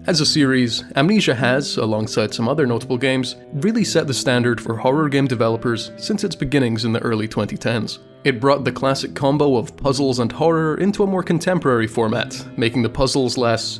As a series, Amnesia has, alongside some other notable games, really set the standard for horror game developers since its beginnings in the early 2010s. It brought the classic combo of puzzles and horror into a more contemporary format, making the puzzles less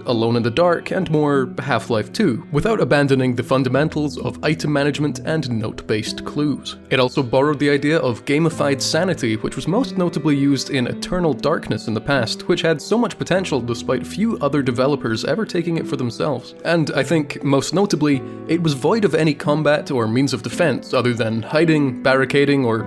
Alone in the Dark and more Half-Life 2, without abandoning the fundamentals of item management and note-based clues. It also borrowed the idea of gamified sanity, which was most notably used in Eternal Darkness in the past, which had so much potential despite few other developers ever taking it for themselves. And I think, most notably, it was void of any combat or means of defense other than hiding, barricading, or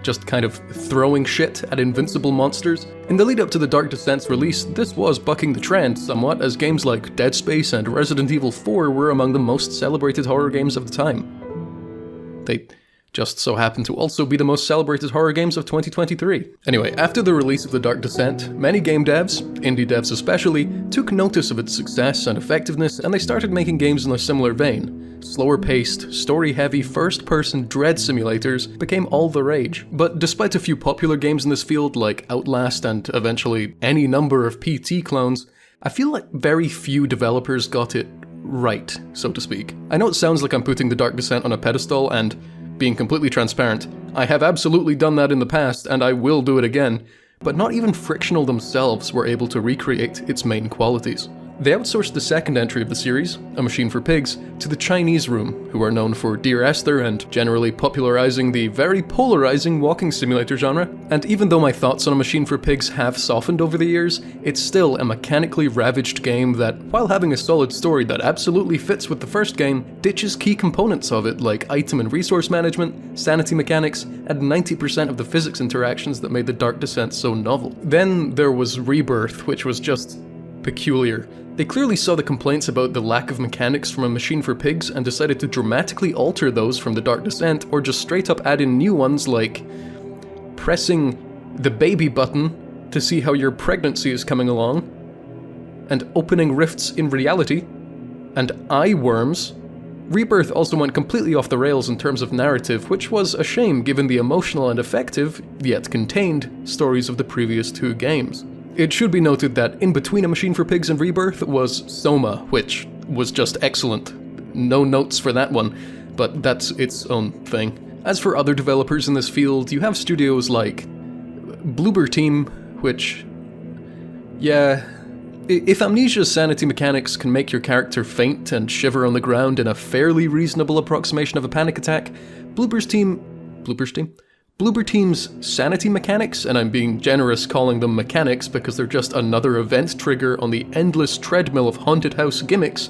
just kind of throwing shit at invincible monsters. In the lead up to the Dark Descent's release, this was bucking the trend somewhat, as games like Dead Space and Resident Evil 4 were among the most celebrated horror games of the time. They just so happen to also be the most celebrated horror games of 2023. Anyway, after the release of the Dark Descent, many game devs, indie devs especially, took notice of its success and effectiveness, and they started making games in a similar vein. Slower-paced, story-heavy, first-person dread simulators became all the rage. But despite a few popular games in this field like Outlast and eventually any number of PT clones, I feel like very few developers got it right, so to speak. I know it sounds like I'm putting the Dark Descent on a pedestal, and being completely transparent, I have absolutely done that in the past, and I will do it again, but not even Frictional themselves were able to recreate its main qualities. They outsourced the second entry of the series, A Machine for Pigs, to the Chinese Room, who are known for Dear Esther and generally popularizing the very polarizing walking simulator genre. And even though my thoughts on A Machine for Pigs have softened over the years, it's still a mechanically ravaged game that, while having a solid story that absolutely fits with the first game, ditches key components of it like item and resource management, sanity mechanics, and 90% of the physics interactions that made the Dark Descent so novel. Then there was Rebirth, which was just peculiar. They clearly saw the complaints about the lack of mechanics from A Machine for Pigs and decided to dramatically alter those from the Dark Descent, or just straight up add in new ones like pressing the baby button to see how your pregnancy is coming along, and opening rifts in reality, and eye worms. Rebirth also went completely off the rails in terms of narrative, which was a shame given the emotional and effective, yet contained, stories of the previous two games. It should be noted that in between A Machine for Pigs and Rebirth was Soma, which was just excellent. No notes for that one, but that's its own thing. As for other developers in this field, you have studios like Bloober Team, which, yeah, if Amnesia's sanity mechanics can make your character faint and shiver on the ground in a fairly reasonable approximation of a panic attack, Bloober Team's sanity mechanics, and I'm being generous calling them mechanics because they're just another event trigger on the endless treadmill of haunted house gimmicks,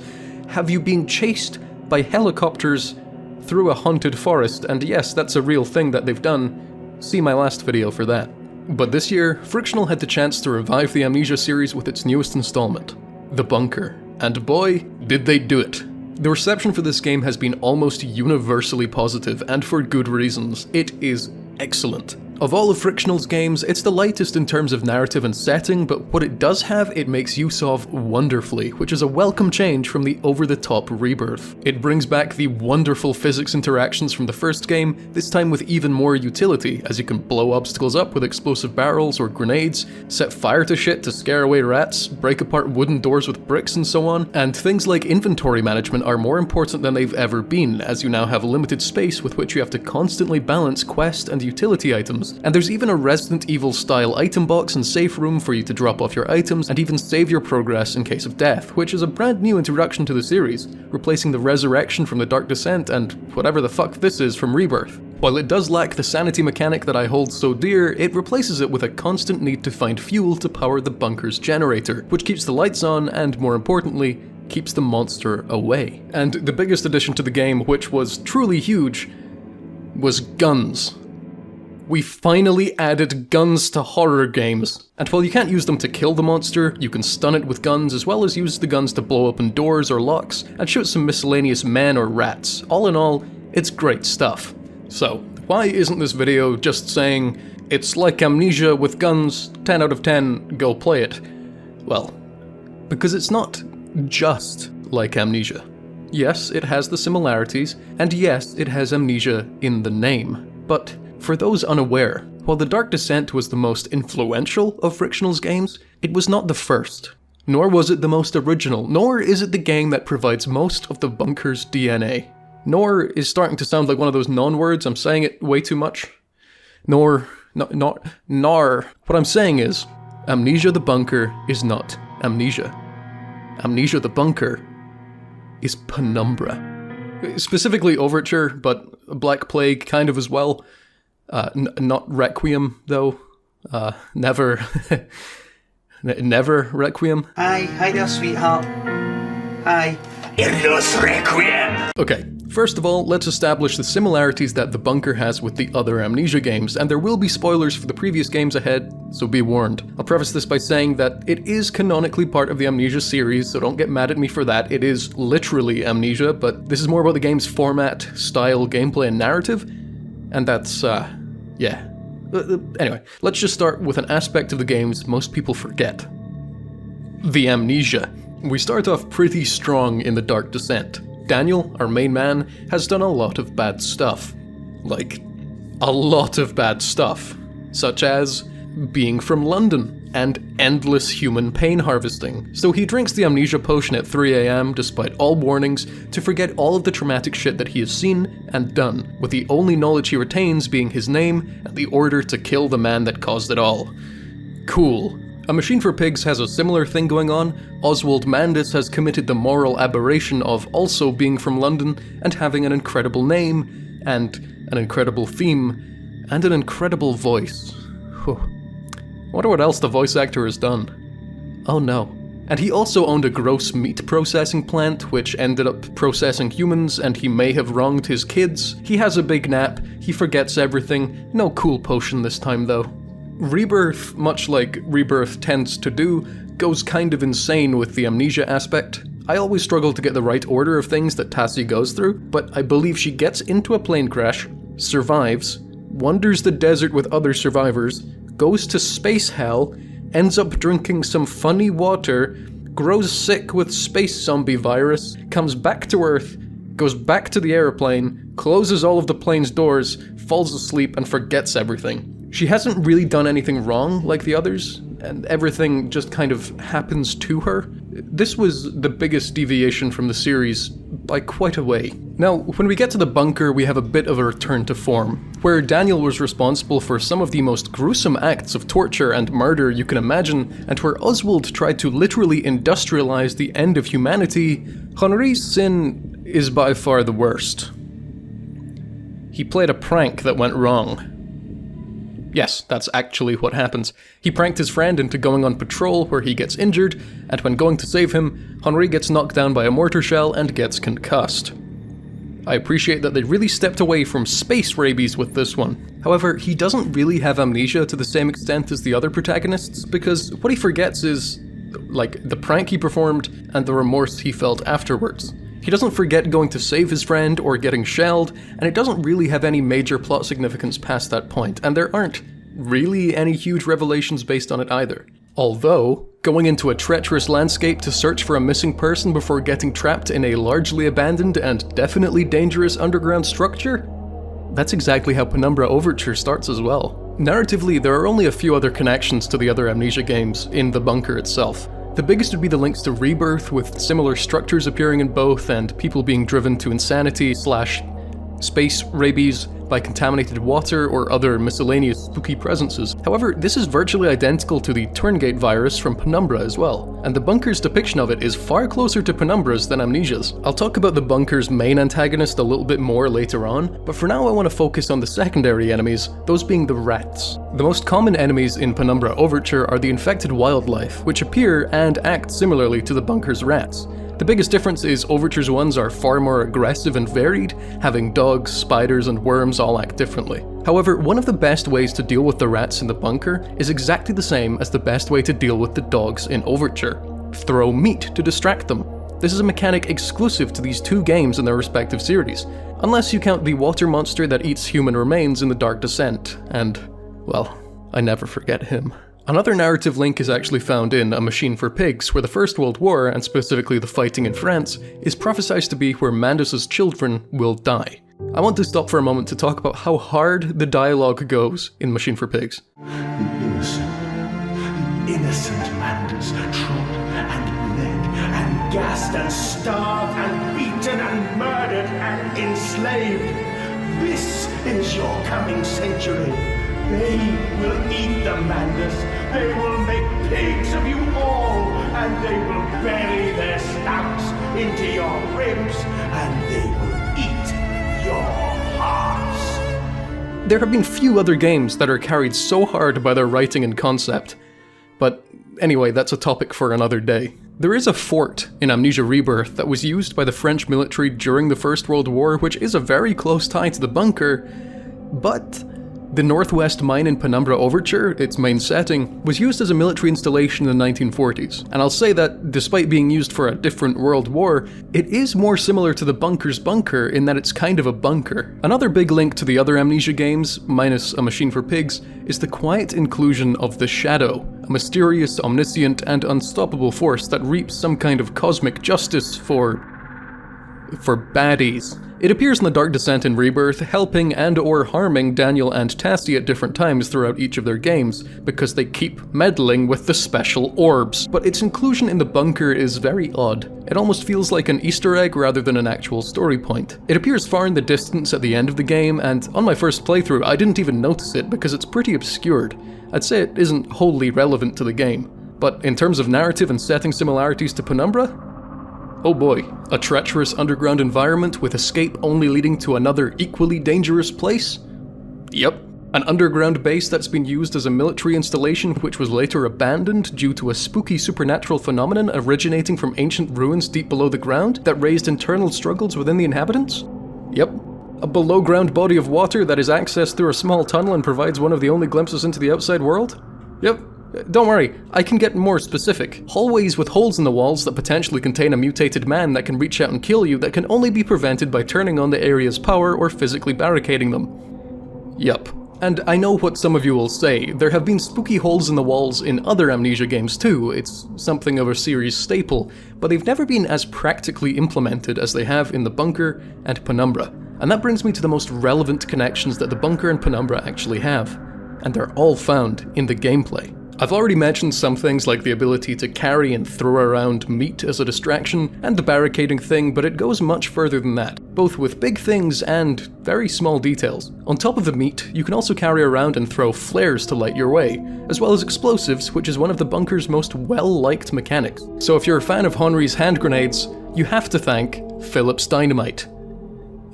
have you being chased by helicopters through a haunted forest, and yes, that's a real thing that they've done. See my last video for that. But this year, Frictional had the chance to revive the Amnesia series with its newest installment, The Bunker, and boy, did they do it. The reception for this game has been almost universally positive, and for good reasons. It is excellent. Of all of Frictional's games, it's the lightest in terms of narrative and setting, but what it does have, it makes use of wonderfully, which is a welcome change from the over-the-top Rebirth. It brings back the wonderful physics interactions from the first game, this time with even more utility, as you can blow obstacles up with explosive barrels or grenades, set fire to shit to scare away rats, break apart wooden doors with bricks and so on, and things like inventory management are more important than they've ever been, as you now have limited space with which you have to constantly balance quest and utility items. And there's even a Resident Evil style item box and safe room for you to drop off your items and even save your progress in case of death, which is a brand new introduction to the series, replacing the resurrection from the Dark Descent and whatever the fuck this is from Rebirth. While it does lack the sanity mechanic that I hold so dear, it replaces it with a constant need to find fuel to power the bunker's generator, which keeps the lights on and, more importantly, keeps the monster away. And the biggest addition to the game, which was truly huge, was guns. We finally added guns to horror games. And while you can't use them to kill the monster, you can stun it with guns as well as use the guns to blow open doors or locks and shoot some miscellaneous men or rats. All in all, it's great stuff. So, why isn't this video just saying, it's like Amnesia with guns, 10 out of 10, go play it? Well, because it's not just like Amnesia. Yes, it has the similarities, and yes, it has Amnesia in the name. But for those unaware, while The Dark Descent was the most influential of Frictional's games, it was not the first. Nor was it the most original, nor is it the game that provides most of the Bunker's DNA. Nor is starting to sound like one of those non-words, I'm saying it way too much. Nor. What I'm saying is, Amnesia the Bunker is not Amnesia. Amnesia the Bunker is Penumbra. Specifically Overture, but Black Plague kind of as well. Not Requiem, though. Never... never Requiem. Hi there, sweetheart. Hi. Illos Requiem! Okay, first of all, let's establish the similarities that the Bunker has with the other Amnesia games, and there will be spoilers for the previous games ahead, so be warned. I'll preface this by saying that it is canonically part of the Amnesia series, so don't get mad at me for that. It is literally Amnesia, but this is more about the game's format, style, gameplay, and narrative, and that's, yeah. Anyway, let's just start with an aspect of the games most people forget. The Amnesia. We start off pretty strong in the Dark Descent. Daniel, our main man, has done a lot of bad stuff. Like, a lot of bad stuff. Such as being from London and endless human pain harvesting. So he drinks the Amnesia potion at 3 AM despite all warnings to forget all of the traumatic shit that he has seen and done, with the only knowledge he retains being his name and the order to kill the man that caused it all. Cool. A Machine for Pigs has a similar thing going on. Oswald Mandis has committed the moral aberration of also being from London and having an incredible name, and an incredible theme, and an incredible voice. Whew. I wonder what else the voice actor has done. Oh no. And he also owned a gross meat processing plant, which ended up processing humans, and he may have wronged his kids. He has a big nap, he forgets everything. No cool potion this time though. Rebirth, much like Rebirth tends to do, goes kind of insane with the Amnesia aspect. I always struggle to get the right order of things that Tassie goes through, but I believe she gets into a plane crash, survives, wanders the desert with other survivors, goes to space hell, ends up drinking some funny water, grows sick with space zombie virus, comes back to Earth, goes back to the airplane, closes all of the plane's doors, falls asleep and forgets everything. She hasn't really done anything wrong like the others, and everything just kind of happens to her. This was the biggest deviation from the series by quite a way. Now, when we get to the Bunker, we have a bit of a return to form, where Daniel was responsible for some of the most gruesome acts of torture and murder you can imagine, and where Oswald tried to literally industrialize the end of humanity, Henri's sin is by far the worst. He played a prank that went wrong. Yes, that's actually what happens. He pranked his friend into going on patrol where he gets injured, and when going to save him, Henri gets knocked down by a mortar shell and gets concussed. I appreciate that they really stepped away from space rabies with this one. However, he doesn't really have amnesia to the same extent as the other protagonists, because what he forgets is, like, the prank he performed and the remorse he felt afterwards. He doesn't forget going to save his friend or getting shelled, and it doesn't really have any major plot significance past that point, and there aren't really any huge revelations based on it either. Although, going into a treacherous landscape to search for a missing person before getting trapped in a largely abandoned and definitely dangerous underground structure? That's exactly how Penumbra Overture starts as well. Narratively, there are only a few other connections to the other Amnesia games in the Bunker itself. The biggest would be the links to Rebirth, with similar structures appearing in both, and people being driven to insanity / space rabies by contaminated water or other miscellaneous spooky presences. However, this is virtually identical to the Turngate virus from Penumbra as well, and the Bunker's depiction of it is far closer to Penumbra's than Amnesia's. I'll talk about the Bunker's main antagonist a little bit more later on, but for now I want to focus on the secondary enemies, those being the rats. The most common enemies in Penumbra Overture are the infected wildlife, which appear and act similarly to the Bunker's rats. The biggest difference is Overture's ones are far more aggressive and varied, having dogs, spiders, and worms all act differently. However, one of the best ways to deal with the rats in the Bunker is exactly the same as the best way to deal with the dogs in Overture. Throw meat to distract them. This is a mechanic exclusive to these two games in their respective series, unless you count the water monster that eats human remains in the Dark Descent, and, well, I never forget him. Another narrative link is actually found in A Machine for Pigs, where the First World War, and specifically the fighting in France, is prophesied to be where Mandus's children will die. I want to stop for a moment to talk about how hard the dialogue goes in Machine for Pigs. The innocent Mandus trod gassed and starved and beaten and murdered and enslaved. This is your coming century. They will eat the madness. They will make pigs of you all, and they will bury their snouts into your ribs, and they will eat your hearts. There have been few other games that are carried so hard by their writing and concept. But anyway, that's a topic for another day. There is a fort in Amnesia Rebirth that was used by the French military during the First World War, which is a very close tie to the bunker, but the Northwest Mine in Penumbra Overture, its main setting, was used as a military installation in the 1940s. And I'll say that, despite being used for a different world war, it is more similar to the bunker's bunker in that it's kind of a bunker. Another big link to the other Amnesia games, minus A Machine for Pigs, is the quiet inclusion of the Shadow, a mysterious, omniscient, and unstoppable force that reaps some kind of cosmic justice for baddies. It appears in the Dark Descent in Rebirth, helping and or harming Daniel and Tassie at different times throughout each of their games, because they keep meddling with the special orbs. But its inclusion in the bunker is very odd. It almost feels like an Easter egg rather than an actual story point. It appears far in the distance at the end of the game, and on my first playthrough I didn't even notice it because it's pretty obscured. I'd say it isn't wholly relevant to the game. But in terms of narrative and setting similarities to Penumbra, oh boy, a treacherous underground environment with escape only leading to another equally dangerous place? Yep. An underground base that's been used as a military installation which was later abandoned due to a spooky supernatural phenomenon originating from ancient ruins deep below the ground that raised internal struggles within the inhabitants? Yep. A below-ground body of water that is accessed through a small tunnel and provides one of the only glimpses into the outside world? Yep. Don't worry, I can get more specific. Hallways with holes in the walls that potentially contain a mutated man that can reach out and kill you that can only be prevented by turning on the area's power or physically barricading them. Yup. And I know what some of you will say, there have been spooky holes in the walls in other Amnesia games too, it's something of a series staple, but they've never been as practically implemented as they have in the bunker and Penumbra. And that brings me to the most relevant connections that the bunker and Penumbra actually have. And they're all found in the gameplay. I've already mentioned some things like the ability to carry and throw around meat as a distraction, and the barricading thing, but it goes much further than that, both with big things and very small details. On top of the meat, you can also carry around and throw flares to light your way, as well as explosives, which is one of the bunker's most well-liked mechanics. So if you're a fan of Henry's hand grenades, you have to thank Philip's dynamite.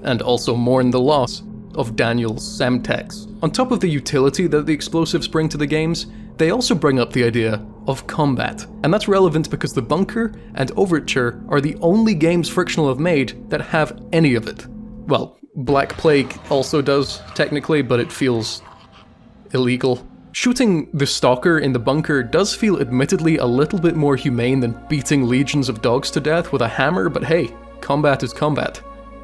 And also mourn the loss of Daniel's Semtex. On top of the utility that the explosives bring to the games, they also bring up the idea of combat. And that's relevant because the bunker and Overture are the only games Frictional have made that have any of it. Well, Black Plague also does, technically, but it feels illegal. Shooting the Stalker in the bunker does feel admittedly a little bit more humane than beating legions of dogs to death with a hammer, but hey, combat is combat.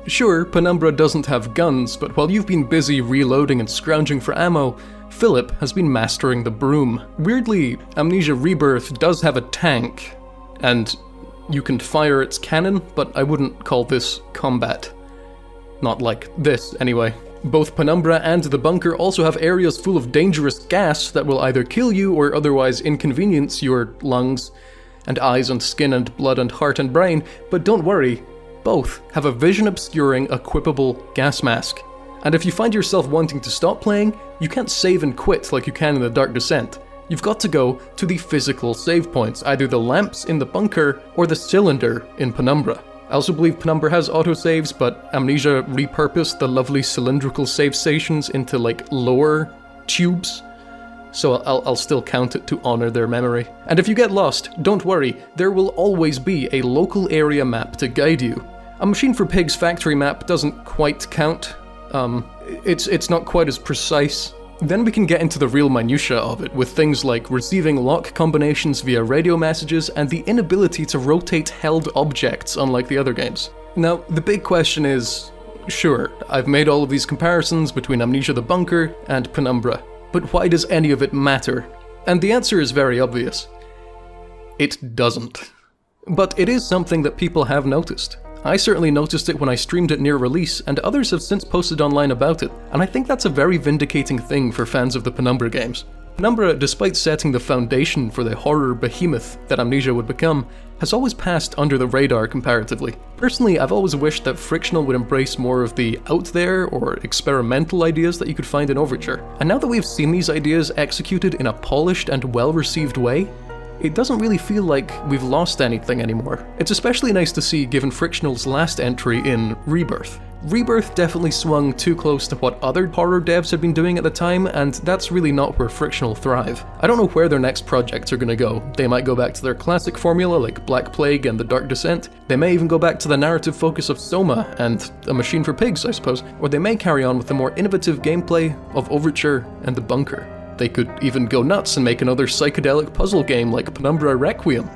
Sure, Penumbra doesn't have guns, but while you've been busy reloading and scrounging for ammo, Philip has been mastering the broom. Weirdly, Amnesia Rebirth does have a tank, and you can fire its cannon, but I wouldn't call this combat. Not like this, anyway. Both Penumbra and the bunker also have areas full of dangerous gas that will either kill you or otherwise inconvenience your lungs, and eyes and skin and blood and heart and brain, but don't worry, both have a vision-obscuring, equipable gas mask. And if you find yourself wanting to stop playing, you can't save and quit like you can in the Dark Descent. You've got to go to the physical save points, either the lamps in the bunker or the cylinder in Penumbra. I also believe Penumbra has autosaves, but Amnesia repurposed the lovely cylindrical save stations into like lower tubes, so I'll still count it to honor their memory. And if you get lost, don't worry, there will always be a local area map to guide you. A Machine for Pigs factory map doesn't quite count. It's not quite as precise. Then we can get into the real minutiae of it, with things like receiving lock combinations via radio messages and the inability to rotate held objects, unlike the other games. Now, the big question is, sure, I've made all of these comparisons between Amnesia the Bunker and Penumbra, but why does any of it matter? And the answer is very obvious. It doesn't. But it is something that people have noticed. I certainly noticed it when I streamed it near release, and others have since posted online about it, and I think that's a very vindicating thing for fans of the Penumbra games. Penumbra, despite setting the foundation for the horror behemoth that Amnesia would become, has always passed under the radar comparatively. Personally, I've always wished that Frictional would embrace more of the out there or experimental ideas that you could find in Overture. And now that we've seen these ideas executed in a polished and well-received way, it doesn't really feel like we've lost anything anymore. It's especially nice to see given Frictional's last entry in Rebirth. Rebirth definitely swung too close to what other horror devs had been doing at the time, and that's really not where Frictional thrive. I don't know where their next projects are gonna go. They might go back to their classic formula like Black Plague and The Dark Descent. They may even go back to the narrative focus of Soma and A Machine for Pigs, I suppose. Or they may carry on with the more innovative gameplay of Overture and The Bunker. They could even go nuts and make another psychedelic puzzle game like Penumbra Requiem.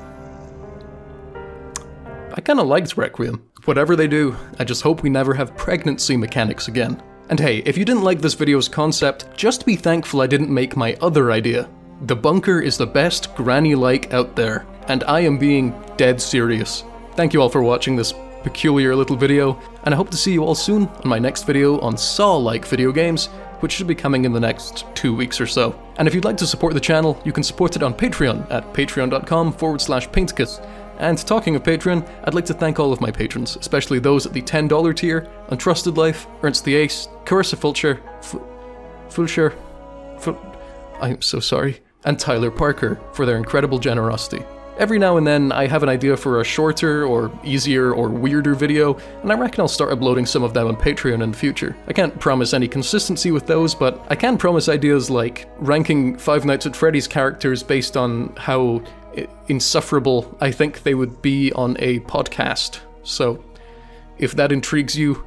I kinda liked Requiem. Whatever they do, I just hope we never have pregnancy mechanics again. And hey, if you didn't like this video's concept, just be thankful I didn't make my other idea. The Bunker is the best granny-like out there, and I am being dead serious. Thank you all for watching this peculiar little video, and I hope to see you all soon on my next video on Saw-like video games, which should be coming in the next 2 weeks or so. And if you'd like to support the channel, you can support it on Patreon at patreon.com/Painticus. And talking of Patreon, I'd like to thank all of my patrons, especially those at the $10 tier, Untrustedlife, Ernst the Ace, Karissa Fulcher, Fulcher, I'm so sorry, and Tyler Parker for their incredible generosity. Every now and then, I have an idea for a shorter, or easier, or weirder video, and I reckon I'll start uploading some of them on Patreon in the future. I can't promise any consistency with those, but I can promise ideas like ranking Five Nights at Freddy's characters based on how insufferable I think they would be on a podcast. So, if that intrigues you,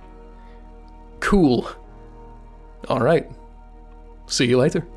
cool. Alright. See you later.